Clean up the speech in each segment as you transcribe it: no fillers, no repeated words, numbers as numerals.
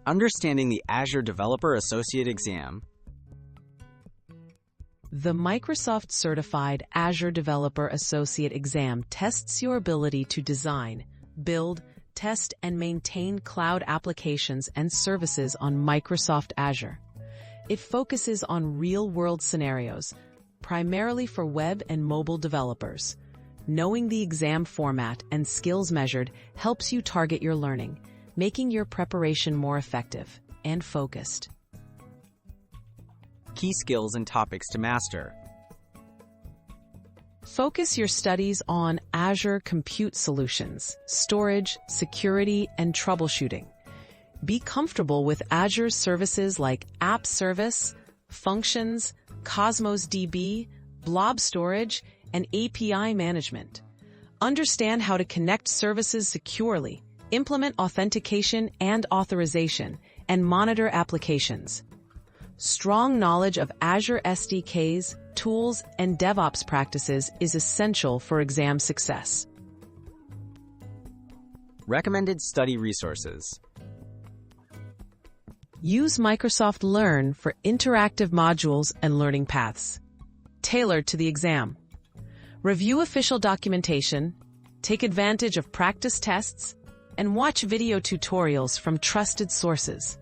Understanding the Azure Developer Associate exam. The Microsoft-certified Azure Developer Associate exam tests your ability to design, build, test, and maintain cloud applications and services on Microsoft Azure. It focuses on real-world scenarios, primarily for web and mobile developers. Knowing the exam format and skills measured helps you target your learning, making your preparation more effective and focused. Key skills and topics to master. Focus your studies on Azure Compute Solutions, storage, security, and troubleshooting. Be comfortable with Azure services like App Service, Functions, Cosmos DB, Blob Storage, and API management. Understand how to connect services securely, implement authentication and authorization, and monitor applications. Strong knowledge of Azure SDKs, tools, and DevOps practices is essential for exam success. Recommended study resources. Use Microsoft Learn for interactive modules and learning paths, tailored to the exam. Review official documentation, take advantage of practice tests, and watch video tutorials from trusted sources.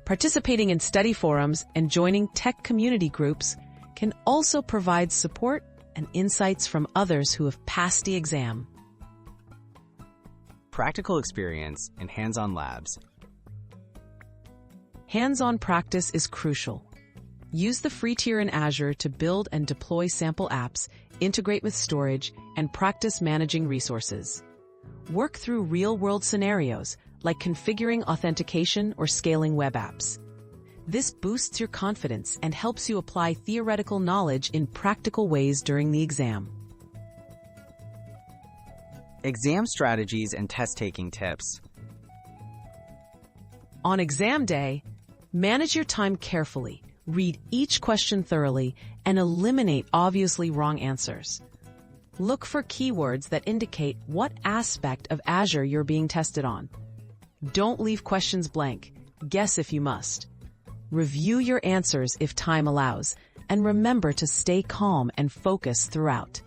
Participating in study forums and joining tech community groups can also provide support and insights from others who have passed the exam. Practical experience and hands-on labs. Hands-on practice is crucial. Use the free tier in Azure to build and deploy sample apps, integrate with storage, and practice managing resources. Work through real-world scenarios, like configuring authentication or scaling web apps. This boosts your confidence and helps you apply theoretical knowledge in practical ways during the exam. Exam strategies and test-taking tips. On exam day, manage your time carefully, read each question thoroughly, and eliminate obviously wrong answers. Look for keywords that indicate what aspect of Azure you're being tested on. Don't leave questions blank. Guess if you must. Review your answers if time allows, and remember to stay calm and focus throughout.